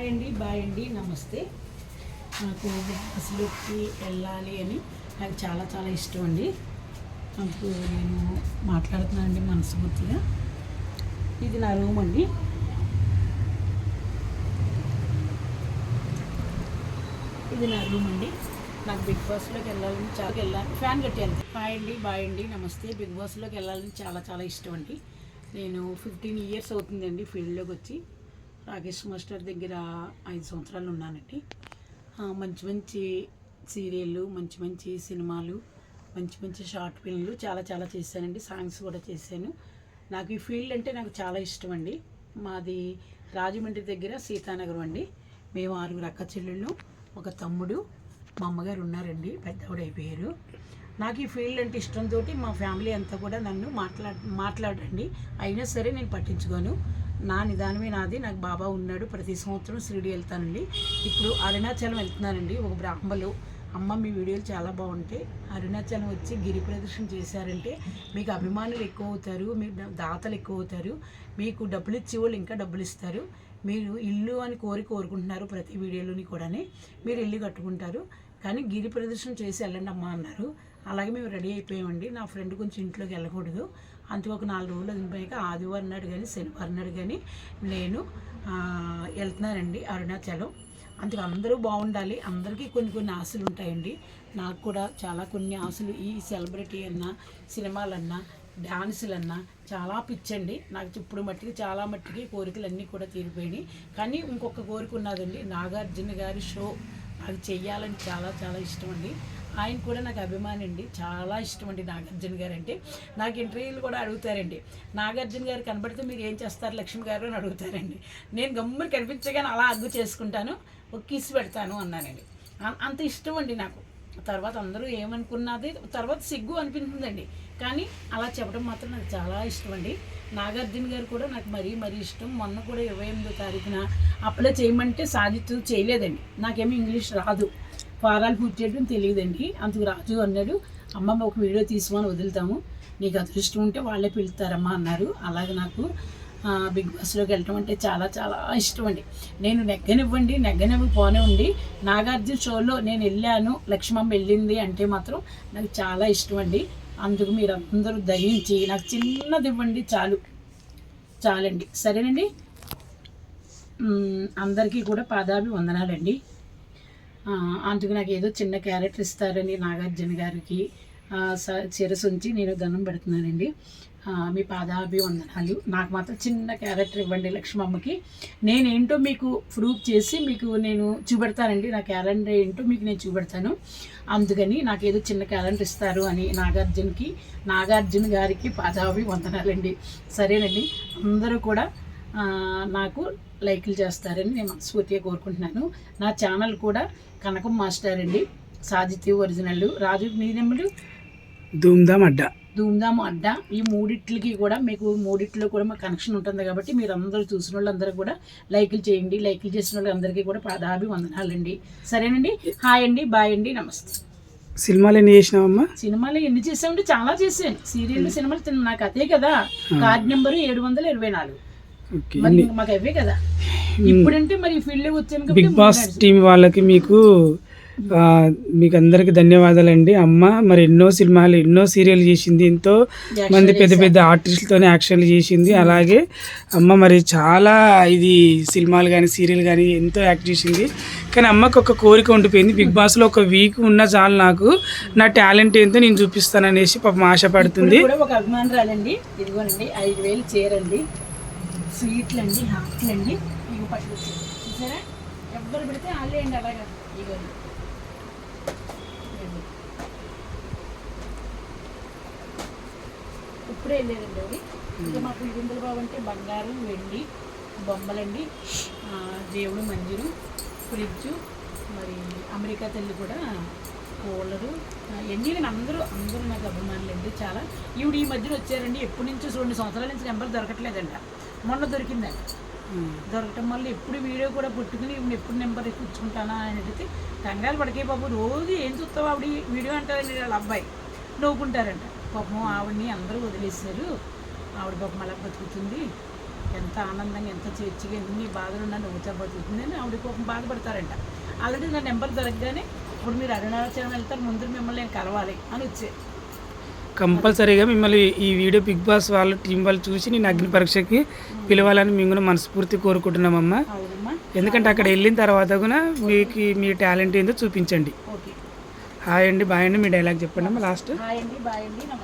Hi అండి, bye అండి, నమస్తే. నాకు బస్సులోకి వెళ్ళాలి అని నాకు చాలా చాలా ఇష్టం అండి. నాకు నేను మాట్లాడుతున్నాను అండి మనస్ఫూర్తిగా. ఇది నా రూమ్ అండి. నాకు బిగ్ బాస్లోకి వెళ్ళాలని ఫ్యాన్ కట్టాను. హాయ్ అండి, బాయ్ అండి, నమస్తే. బిగ్ బాస్లోకి వెళ్ళాలని చాలా చాలా ఇష్టం అండి. నేను 15 years అవుతుందండి ఫీల్డ్లోకి వచ్చి. రాకేష్ మాస్టర్ దగ్గర 5 సంవత్సరాలు ఉన్నానండి. మంచి మంచి సీరియళ్ళు, మంచి మంచి సినిమాలు, మంచి మంచి షార్ట్ ఫిల్మ్లు చాలా చాలా చేశానండి. సాంగ్స్ కూడా చేశాను. నాకు ఈ ఫీల్డ్ అంటే నాకు చాలా ఇష్టం అండి. మాది రాజమండ్రి దగ్గర సీతానగరం అండి. మేము 6 అక్క చెల్లెళ్ళు, ఒక తమ్ముడు, మా అమ్మగారు ఉన్నారండి, పెద్దవాడు అయిపోయారు. నాకు ఈ ఫీల్డ్ అంటే ఇష్టంతో మా ఫ్యామిలీ అంతా కూడా నన్ను మాట్లాడండి, అయినా సరే నేను పట్టించుకోను. నా నిదానమే నాది. నాకు బాబా ఉన్నాడు. ప్రతి సంవత్సరం షిరిడి వెళ్తానండి. ఇప్పుడు అరుణాచలం వెళ్తున్నానండి. ఒక బ్రాహ్మలు, అమ్మ మీ వీడియోలు చాలా బాగుంటాయి, అరుణాచలం వచ్చి గిరి ప్రదర్శన చేశారంటే మీకు అభిమానులు ఎక్కువ అవుతారు, మీకు దాతలు ఎక్కువ అవుతారు, మీకు డబ్బులు ఇచ్చే వాళ్ళు ఇంకా డబ్బులు ఇస్తారు, మీరు ఇల్లు అని కోరుకుంటున్నారు ప్రతి వీడియోలోని కూడా, మీరు ఇల్లు కట్టుకుంటారు, కానీ గిరి ప్రదర్శన చేసి వెళ్ళండి అమ్మ అన్నారు. అలాగే మేము రెడీ అయిపోయామండి. నా ఫ్రెండ్ కొంచెం ఇంట్లోకి వెళ్ళకూడదు, అందుకు ఒక 4 రోజులు అదిపోయాక ఆదివారం నాడు కానీ శనివారం నాడు కానీ నేను వెళ్తున్నానండి అరుణాచలం. అందుకు అందరూ బాగుండాలి. అందరికీ కొన్ని కొన్ని ఆశలు ఉంటాయండి. నాకు కూడా చాలా కొన్ని ఆశలు. ఈ సెలబ్రిటీ అన్నా, సినిమాలన్నా, డాన్సులన్నా చాలా పిచ్చండి నాకు. ఇప్పుడు మట్టికి చాలా మట్టికి కోరికలన్నీ కూడా తీరిపోయినాయి. కానీ ఇంకొక కోరిక ఉన్నదండి, నాగార్జున గారి షో నాకు చెయ్యాలని చాలా చాలా ఇష్టం అండి. ఆయన కూడా నాకు అభిమాని అండి, చాలా ఇష్టం అండి నాగార్జున గారు అంటే. నాకు ఇంటర్వ్యూలు కూడా అడుగుతారండి, నాగార్జున గారు కనబడితే మీరు ఏం చేస్తారు లక్ష్మి గారు అని అడుగుతారండి. నేను గమ్ముని కనిపించగానే అలా అగ్గు చేసుకుంటాను, ఒక కిస్ పెడతాను అన్నానండి. అంత ఇష్టం అండి నాకు. తర్వాత అందరూ ఏమనుకున్నది తర్వాత సిగ్గు అనిపించిందండి, కానీ అలా చెప్పడం మాత్రం నాకు చాలా ఇష్టం అండి. నాగార్జున గారు కూడా నాకు మరీ ఇష్టం. మొన్న కూడా 28వ తారీఖున అప్లై చేయమంటే సాధిస్తూ చేయలేదండి. నాకేమో ఇంగ్లీష్ రాదు, ఫారాలు పూర్తి చేయడం తెలియదండి. అందుకు రాజు అన్నాడు, అమ్మమ్మ ఒక వీడియో తీసుకొని వదులుతాము, నీకు అదృష్టం ఉంటే వాళ్ళే పిలుస్తారమ్మా అన్నారు. అలాగే నాకు బిగ్ బాస్లోకి వెళ్ళటం అంటే చాలా చాలా ఇష్టం అండి. నేను నెగ్గనివ్వకపోనివ్వండి, నాగార్జున షోలో నేను వెళ్ళాను, లక్ష్మమ్మ వెళ్ళింది అంటే మాత్రం నాకు చాలా ఇష్టం అండి. అందుకు మీరు అందరూ దయించి నాకు చిన్నది ఇవ్వండి, చాలండి. సరేనండి. అందరికీ కూడా పాదాభి వందనాలండి. అందుకు నాకు ఏదో చిన్న క్యారెక్టర్ ఇస్తారని నాగార్జున గారికి శిరసుంచి నేను దండం పెడుతున్నానండి. మీ పాదాభి వందనాలు. నాకు మాత్రం చిన్న క్యారెక్టర్ ఇవ్వండి లక్ష్మమ్మకి. నేనేంటో మీకు ప్రూఫ్ చేసి మీకు నేను చూపెడతానండి. నా క్యాలెండర్ ఏంటో మీకు నేను చూపెడతాను. అందుకని నాకు ఏదో చిన్న క్యాలెండర్ ఇస్తారు అని నాగార్జున గారికి పాదాభి వందనాలండి. సరేనండి. అందరూ కూడా నాకు లైక్లు చేస్తారని నేను మనస్ఫూర్తిగా కోరుకుంటున్నాను. నా ఛానల్ కూడా కనకం మాస్టర్ అండి, సాజితి ఒరిజినల్, రాజు మీ నెంబరు ధూమ్ధామ్ అడ్డా. ఈ మూడిట్లో కూడా మాకు కనెక్షన్ ఉంటుంది కాబట్టి మీరు అందరూ చూసిన వాళ్ళందరూ కూడా లైక్లు చేయండి. లైక్లు చేసిన వాళ్ళందరికీ కూడా పాదాభి వందనాలండి. సరేనండి. హాయ్ అండి, బాయ్ అండి, నమస్తే. సినిమాలు ఎన్ని చేసినావమ్మా? సినిమాలు ఎన్ని చేసామంటే చాలా చేశాను. సీరియల్ సినిమాలు నాకు అదే కదా, కార్డ్ నెంబరు 724. మాకు అవే కదా ఇప్పుడంటే. మరి ఫీల్డ్ వచ్చాను. బిగ్ బాస్ టీం వాళ్ళకి మీకు అందరికి ధన్యవాదాలండి. అమ్మ మరి ఎన్నో సినిమాలు, ఎన్నో సీరియల్ చేసింది, ఎంతో మంది పెద్ద పెద్ద ఆర్టిస్టులతోనే యాక్షన్లు చేసింది. అలాగే అమ్మ మరి చాలా ఇది సినిమాలు కానీ సీరియల్ కానీ ఎంతో యాక్ట్ చేసింది. కానీ అమ్మకు ఒక కోరిక ఉండిపోయింది, బిగ్ బాస్లో ఒక వీక్ ఉన్నా చాలు, నాకు నా టాలెంట్ ఏంటో నేను చూపిస్తాననేసి పాపం ఆశపడుతుంది. ఒక అభిమానురాలండి. ఇదిగోనండి 5000 చేరండి, స్వీట్లు అండి, హాట్లు అండి, ఇవి పట్టుకొచ్చి చూసారా, ఎవ్వరు పెడితే వాళ్ళే అండి. అలాగా ఇవ్వండి. ఇప్పుడే వెళ్ళారండి అవి. ఇంకా మాకు విజేంద్ర బాబు అంటే బంగారం, వెండి, బొమ్మలండి, దేవుడు మంజురు, ఫ్రిడ్జు, మరి అమెరికా తల్లి కూడా, కూలరు, ఎన్ని. అందరూ నాకు అభిమానులండి చాలా. ఈవిడ ఈ మధ్యన వచ్చారండి, ఎప్పటి నుంచో 2 సంవత్సరాల నుంచి నెంబర్ దొరకట్లేదంట. మొన్న దొరికిందంట. దొరకటం వల్ల ఎప్పుడు వీడియో కూడా పుట్టుకుని ఇప్పుడు ఎప్పుడు నెంబర్ ఎక్కించుకుంటానా అని అడిగితే, కంగారు పడికే బాబు, రోజు ఏం చూస్తావు ఆవిడ వీడియో అంటారండి వాళ్ళ అబ్బాయి, నవ్వుకుంటారంట. పాపం ఆవిడని అందరూ వదిలేశారు, ఆవిడ పాపం అలా బతుకుతుంది ఎంత ఆనందంగా ఎంత చేర్చిగా ఎన్ని బాధలు ఉన్నా నువ్వు చెప్పబోతుందని ఆవిడ పాపం బాధపడతారంట. ఆల్రెడీ నా నెంబర్ దొరకగానే ఇప్పుడు మీరు అరుణాచలం వెళ్తారు, ముందు మిమ్మల్ని నేను కలవాలి అని వచ్చే. కంపల్సరీగా మిమ్మల్ని ఈ వీడియో బిగ్ బాస్ వాళ్ళు టీం వాళ్ళు చూసి నేను అగ్ని పరీక్షకి పిలవాలని మేము కూడా మనస్ఫూర్తి కోరుకుంటున్నామమ్మా. అవునమ్మా. ఎందుకంటే అక్కడ వెళ్ళిన తర్వాత కూడా మీకు మీ టాలెంట్ ఏందో చూపించండి. ఓకే. హాయ్ అండి, బాయ్ అండి, మీ డైలాగ్ చెప్పండి అమ్మా లాస్ట్. హాయ్ అండి, బాయ్ అండి, నమస్తే.